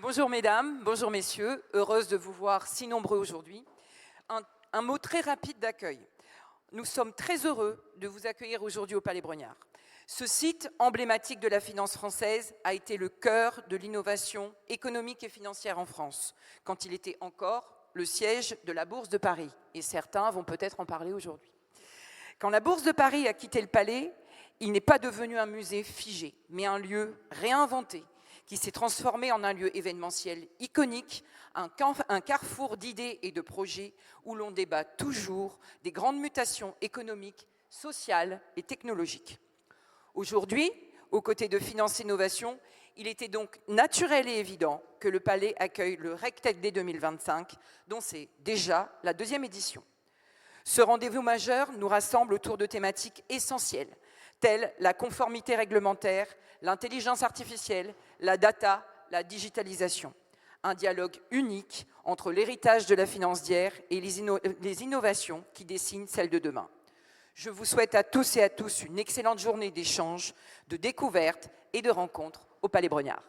Bonjour mesdames, bonjour messieurs, heureuse de vous voir si nombreux aujourd'hui. Un mot très rapide d'accueil. Nous sommes très heureux de vous accueillir aujourd'hui au Palais Brongniart. Ce site emblématique de la finance française a été le cœur de l'innovation économique et financière en France, quand il était encore le siège de la Bourse de Paris. Et certains vont peut-être en parler aujourd'hui. Quand la Bourse de Paris a quitté le Palais, il n'est pas devenu un musée figé, mais un lieu réinventé, qui s'est transformé en un lieu événementiel iconique, un carrefour d'idées et de projets où l'on débat toujours des grandes mutations économiques, sociales et technologiques. Aujourd'hui, aux côtés de Finance Innovation, il était donc naturel et évident que le Palais accueille le RecTech Day 2025, dont c'est déjà la 2e édition. Ce rendez-vous majeur nous rassemble autour de thématiques essentielles, telles la conformité réglementaire, l'intelligence artificielle, la data, la digitalisation. Un dialogue unique entre l'héritage de la finance d'hier et les innovations qui dessinent celle de demain. Je vous souhaite à tous et à tous une excellente journée d'échanges, de découvertes et de rencontres au Palais Brongniart.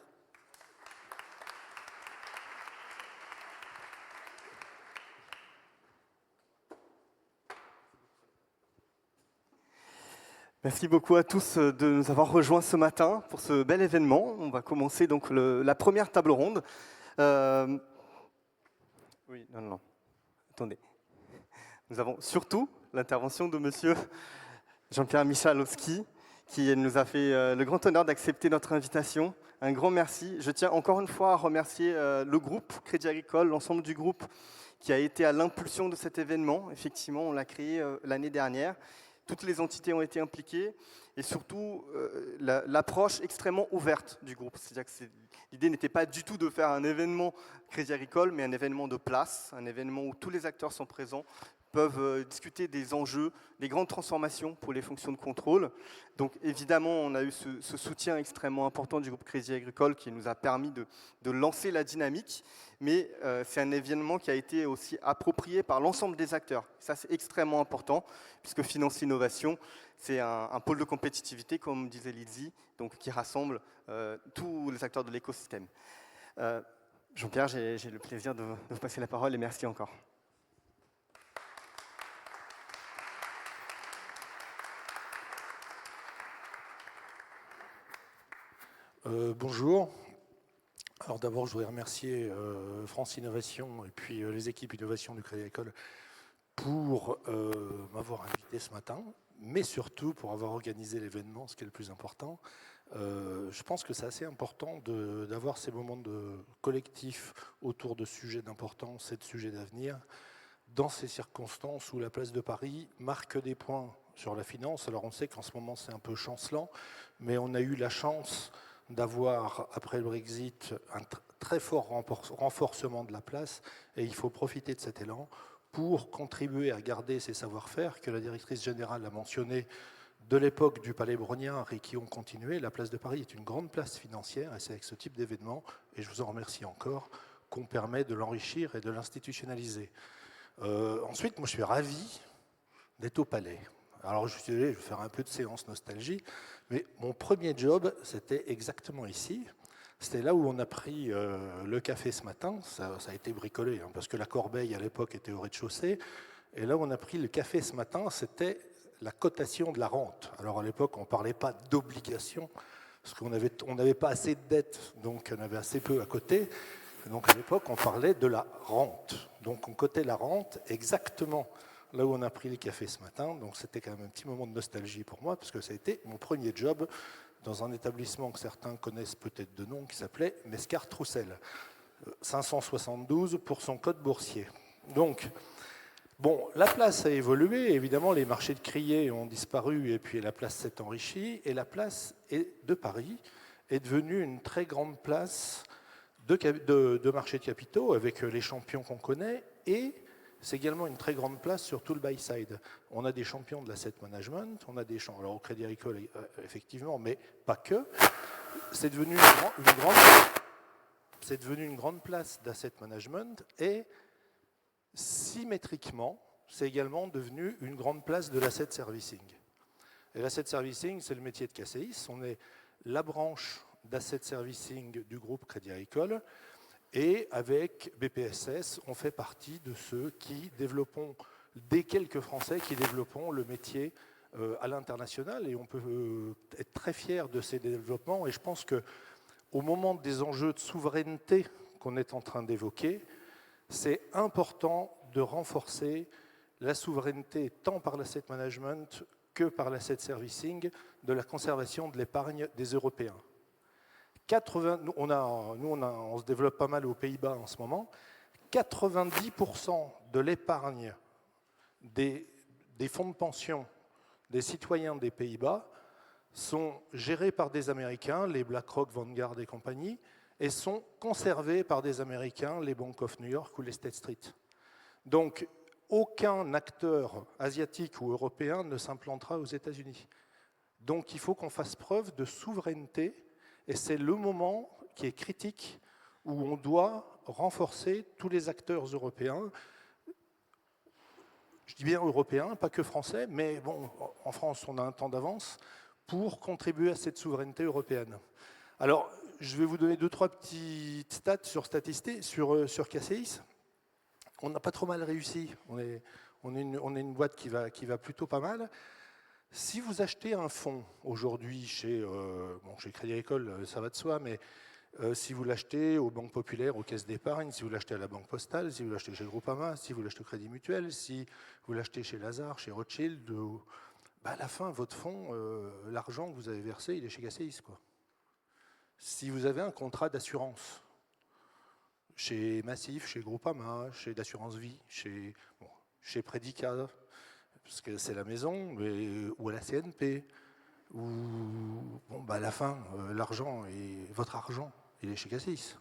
Merci beaucoup à tous de nous avoir rejoints ce matin pour ce bel événement. On va commencer donc la première table ronde. Oui, non, attendez. Nous avons surtout l'intervention de monsieur Jean-Pierre Michalowski, qui nous a fait le grand honneur d'accepter notre invitation. Un grand merci. Je tiens encore une fois à remercier le groupe Crédit Agricole, l'ensemble du groupe qui a été à l'impulsion de cet événement. Effectivement, on l'a créé l'année dernière. Toutes les entités ont été impliquées et surtout l'approche extrêmement ouverte du groupe. C'est-à-dire que l'idée n'était pas du tout de faire un événement Crédit Agricole, mais un événement de place, un événement où tous les acteurs sont présents, peuvent discuter des enjeux, des grandes transformations pour les fonctions de contrôle. Donc évidemment, on a eu ce soutien extrêmement important du groupe Crédit Agricole qui nous a permis de lancer la dynamique, mais c'est un événement qui a été aussi approprié par l'ensemble des acteurs. Ça, c'est extrêmement important, puisque Finance Innovation, c'est un pôle de compétitivité, comme disait Lizzie, donc qui rassemble tous les acteurs de l'écosystème. Jean-Pierre, j'ai le plaisir de vous passer la parole et merci encore. Bonjour. Alors d'abord, je voudrais remercier France Innovation et puis les équipes innovation du Crédit Agricole pour m'avoir invité ce matin, mais surtout pour avoir organisé l'événement, ce qui est le plus important. Je pense que c'est assez important d'avoir ces moments de collectif autour de sujets d'importance et de sujets d'avenir dans ces circonstances où la place de Paris marque des points sur la finance. Alors on sait qu'en ce moment c'est un peu chancelant, mais on a eu la chance d'avoir, après le Brexit, un très fort renforcement de la place, et il faut profiter de cet élan pour contribuer à garder ces savoir-faire que la directrice générale a mentionné de l'époque du Palais Brongniart et qui ont continué. La place de Paris est une grande place financière, et c'est avec ce type d'événement, et je vous en remercie encore, qu'on permet de l'enrichir et de l'institutionnaliser. Ensuite, moi je suis ravi d'être au Palais. Alors je suis désolé, je vais faire un peu de séance nostalgie, mais mon premier job, c'était exactement ici. C'était là où on a pris le café ce matin. Ça a été bricolé, hein, parce que la corbeille à l'époque était au rez-de-chaussée. Et là où on a pris le café ce matin, c'était la cotation de la rente. Alors à l'époque, on ne parlait pas d'obligation, parce qu'on n'avait pas assez de dettes, donc on avait assez peu à côté. Donc à l'époque, on parlait de la rente. Donc on cotait la rente exactement là où on a pris le café ce matin. Donc c'était quand même un petit moment de nostalgie pour moi, parce que ça a été mon premier job dans un établissement que certains connaissent peut-être de nom, qui s'appelait Mescar-Troussel. 572 pour son code boursier. Donc, bon, la place a évolué, évidemment, les marchés de criers ont disparu, et puis la place s'est enrichie, et la place de Paris est devenue une très grande place de marché de capitaux, avec les champions qu'on connaît, et c'est également une très grande place sur tout le buy-side. On a des champions de l'asset management, on a des champions, alors au Crédit Agricole effectivement, mais pas que. C'est devenu une grande place d'asset management, et symétriquement, c'est également devenu une grande place de l'asset servicing. Et l'asset servicing, c'est le métier de KCIS. On est la branche d'asset servicing du groupe Crédit Agricole. Et avec BPSS, on fait partie de ceux qui développons, des quelques Français qui développons le métier à l'international. Et on peut être très fiers de ces développements. Et je pense qu'au moment des enjeux de souveraineté qu'on est en train d'évoquer, c'est important de renforcer la souveraineté tant par l'asset management que par l'asset servicing de la conservation de l'épargne des Européens. On se développe pas mal aux Pays-Bas en ce moment. 90% de l'épargne des fonds de pension des citoyens des Pays-Bas sont gérés par des Américains, les BlackRock, Vanguard et compagnie, et sont conservés par des Américains, les Bank of New York ou les State Street. Donc, aucun acteur asiatique ou européen ne s'implantera aux États-Unis. Donc, il faut qu'on fasse preuve de souveraineté, et c'est le moment qui est critique où on doit renforcer tous les acteurs européens. Je dis bien européens, pas que français, mais bon, en France, on a un temps d'avance pour contribuer à cette souveraineté européenne. Alors, je vais vous donner 2-3 petites stats sur KCIS. On n'a pas trop mal réussi. On est une boîte qui va plutôt pas mal. Si vous achetez un fonds aujourd'hui chez Crédit Agricole, ça va de soi, mais si vous l'achetez aux banques populaires, aux caisses d'épargne, si vous l'achetez à la Banque Postale, si vous l'achetez chez Groupama, si vous l'achetez au Crédit Mutuel, si vous l'achetez chez Lazare, chez Rothschild, à la fin, votre fonds, l'argent que vous avez versé, il est chez KCIS, quoi. Si vous avez un contrat d'assurance chez Massif, chez Groupama, chez d'assurance vie, chez Predica, parce que c'est la maison, ou à la CNP, à la fin, l'argent et votre argent, il est chez KCIS.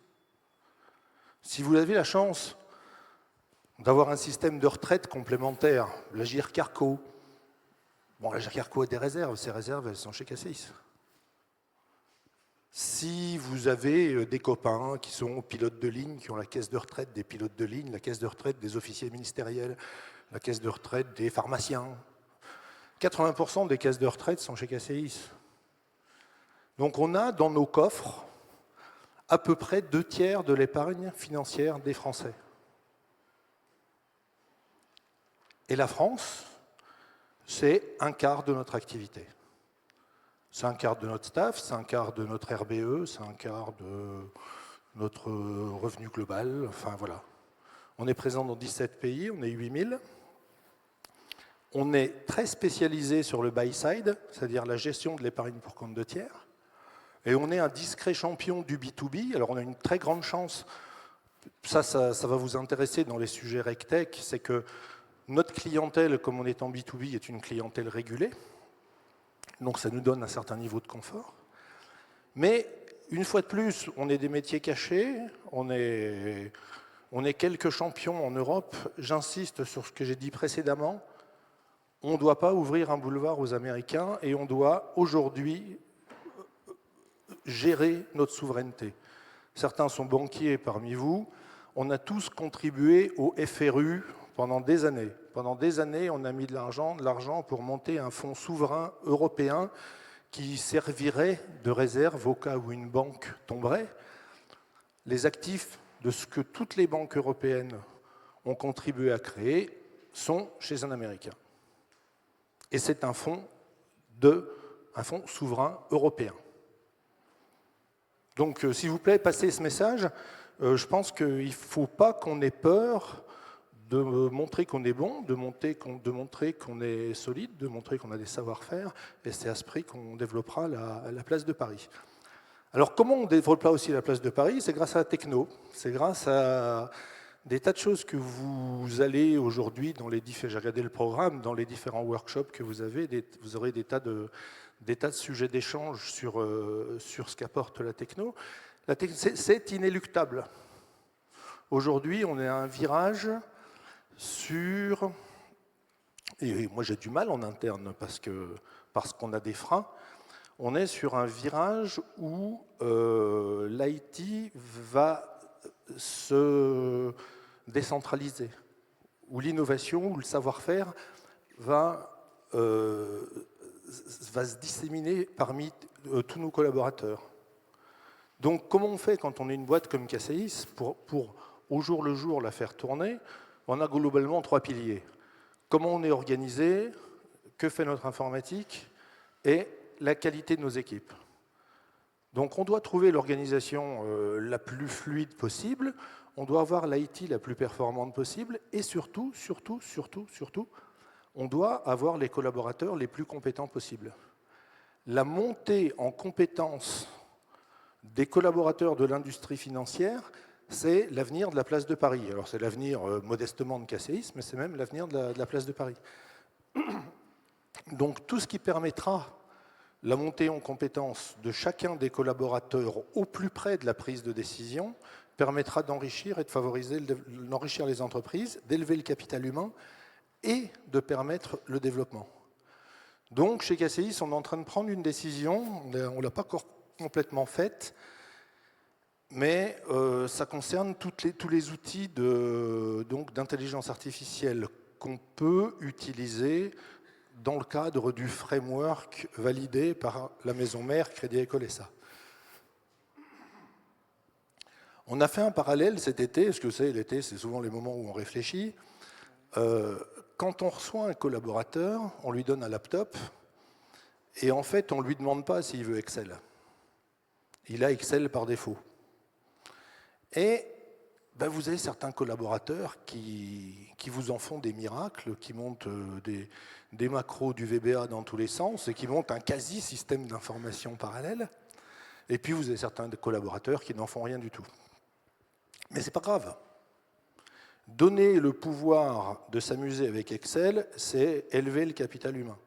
Si vous avez la chance d'avoir un système de retraite complémentaire, l'Agir Carco, l'Agir Carco a des réserves, ces réserves, elles sont chez KCIS. Si vous avez des copains qui sont pilotes de ligne, qui ont la caisse de retraite des pilotes de ligne, la caisse de retraite des officiers ministériels, la caisse de retraite des pharmaciens, 80% des caisses de retraite sont chez KCIS. Donc on a dans nos coffres à peu près 2/3 de l'épargne financière des Français. Et la France, c'est 1/4 de notre activité. C'est 1/4 de notre staff, c'est 1/4 de notre RBE, c'est 1/4 de notre revenu global, enfin voilà. On est présent dans 17 pays, on est 8000. On est très spécialisé sur le buy-side, c'est-à-dire la gestion de l'épargne pour compte de tiers. Et on est un discret champion du B2B. Alors on a une très grande chance, ça va vous intéresser dans les sujets RegTech, c'est que notre clientèle, comme on est en B2B, est une clientèle régulée. Donc ça nous donne un certain niveau de confort. Mais une fois de plus, on est des métiers cachés, on est quelques champions en Europe. J'insiste sur ce que j'ai dit précédemment. On ne doit pas ouvrir un boulevard aux Américains et on doit aujourd'hui gérer notre souveraineté. Certains sont banquiers parmi vous. On a tous contribué au FRU pendant des années. Pendant des années, on a mis de l'argent pour monter un fonds souverain européen qui servirait de réserve au cas où une banque tomberait. Les actifs de ce que toutes les banques européennes ont contribué à créer sont chez un Américain. Et c'est un fonds souverain européen. Donc, s'il vous plaît, passez ce message. Je pense qu'il ne faut pas qu'on ait peur de montrer qu'on est bon, de montrer qu'on est solide, de montrer qu'on a des savoir-faire. Et c'est à ce prix qu'on développera la place de Paris. Alors, comment on développera aussi la place de Paris? C'est grâce à la techno. C'est grâce à des tas de choses que vous allez aujourd'hui, j'ai regardé le programme, dans les différents workshops que vous avez, vous aurez des tas de sujets d'échange sur ce qu'apporte la techno. C'est inéluctable. Aujourd'hui, on est à un virage sur... Et moi, j'ai du mal en interne parce qu'on a des freins. On est sur un virage où l'IT va se décentraliser, où l'innovation, où le savoir-faire va se disséminer parmi tous nos collaborateurs. Donc, comment on fait quand on est une boîte comme KCIS pour au jour le jour la faire tourner? On a globalement 3 piliers. Comment on est organisé, que fait notre informatique et la qualité de nos équipes. Donc, on doit trouver l'organisation la plus fluide possible, on doit avoir l'IT la plus performante possible et surtout, on doit avoir les collaborateurs les plus compétents possibles. La montée en compétences des collaborateurs de l'industrie financière, c'est l'avenir de la place de Paris. Alors c'est l'avenir modestement de KCIS, mais c'est même l'avenir de la place de Paris. Donc tout ce qui permettra la montée en compétences de chacun des collaborateurs au plus près de la prise de décision permettra d'enrichir et de favoriser d'enrichir les entreprises, d'élever le capital humain et de permettre le développement. Donc chez KCIS, on est en train de prendre une décision, on ne l'a pas encore complètement faite, mais ça concerne tous les outils d'intelligence artificielle qu'on peut utiliser dans le cadre du framework validé par la maison mère Crédit Agricole SA. On a fait un parallèle cet été, parce que l'été, c'est souvent les moments où on réfléchit. Quand on reçoit un collaborateur, on lui donne un laptop, et en fait, on ne lui demande pas s'il veut Excel. Il a Excel par défaut. Et vous avez certains collaborateurs qui vous en font des miracles, qui montent des macros du VBA dans tous les sens et qui montent un quasi-système d'information parallèle. Et puis vous avez certains collaborateurs qui n'en font rien du tout. Mais ce n'est pas grave. Donner le pouvoir de s'amuser avec Excel, c'est élever le capital humain.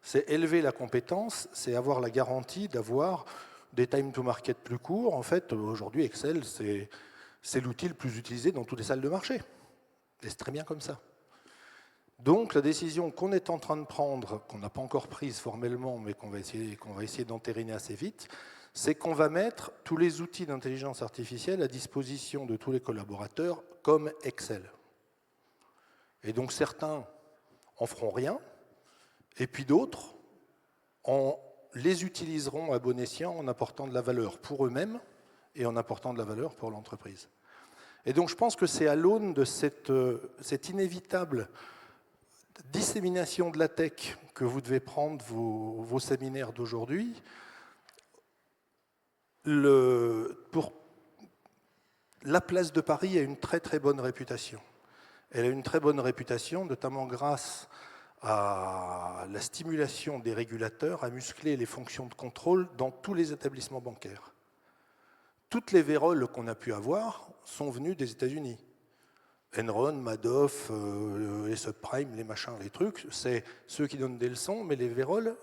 C'est élever la compétence, c'est avoir la garantie d'avoir des time to market plus courts. En fait, aujourd'hui, Excel, c'est l'outil le plus utilisé dans toutes les salles de marché. Et c'est très bien comme ça. Donc, la décision qu'on est en train de prendre, qu'on n'a pas encore prise formellement, mais qu'on va essayer d'entériner assez vite, c'est qu'on va mettre tous les outils d'intelligence artificielle à disposition de tous les collaborateurs comme Excel. Et donc, certains en feront rien, et puis d'autres les utiliseront à bon escient en apportant de la valeur pour eux-mêmes et en apportant de la valeur pour l'entreprise. Et donc je pense que c'est à l'aune de cette inévitable dissémination de la tech que vous devez prendre vos séminaires d'aujourd'hui. Pour la place de Paris a une très très bonne réputation. Elle a une très bonne réputation, notamment grâce à la stimulation des régulateurs à muscler les fonctions de contrôle dans tous les établissements bancaires. Toutes les véroles qu'on a pu avoir sont venues des États-Unis. Enron, Madoff, les subprimes, les machins, les trucs, c'est ceux qui donnent des leçons, mais les véroles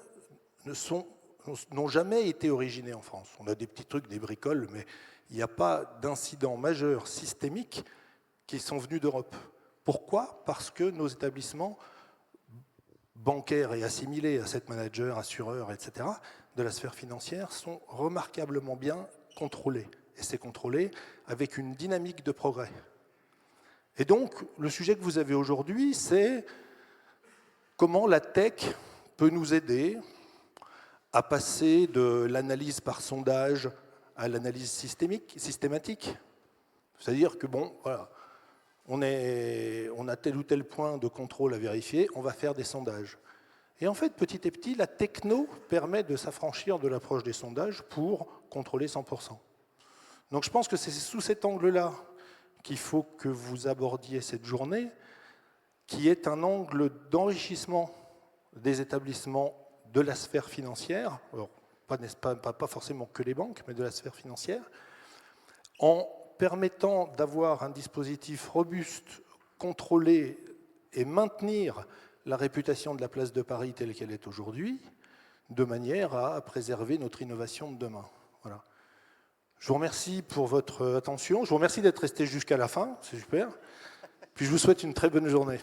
n'ont jamais été originés en France. On a des petits trucs, des bricoles, mais il n'y a pas d'incidents majeurs systémiques qui sont venus d'Europe. Pourquoi ? Parce que nos établissements bancaires et assimilés, asset managers, assureurs, etc., de la sphère financière sont remarquablement bien contrôlés. Et c'est contrôlé avec une dynamique de progrès. Et donc, le sujet que vous avez aujourd'hui, c'est comment la tech peut nous aider à passer de l'analyse par sondage à l'analyse systématique. C'est-à-dire que, bon, voilà, on a tel ou tel point de contrôle à vérifier, on va faire des sondages. Et en fait, petit à petit, la techno permet de s'affranchir de l'approche des sondages pour contrôler 100%. Donc je pense que c'est sous cet angle-là qu'il faut que vous abordiez cette journée, qui est un angle d'enrichissement des établissements de la sphère financière, alors, pas forcément que les banques, mais de la sphère financière, en permettant d'avoir un dispositif robuste, contrôlé et maintenir la réputation de la place de Paris telle qu'elle est aujourd'hui, de manière à préserver notre innovation de demain. Voilà. Je vous remercie pour votre attention. Je vous remercie d'être resté jusqu'à la fin, c'est super. Puis je vous souhaite une très bonne journée.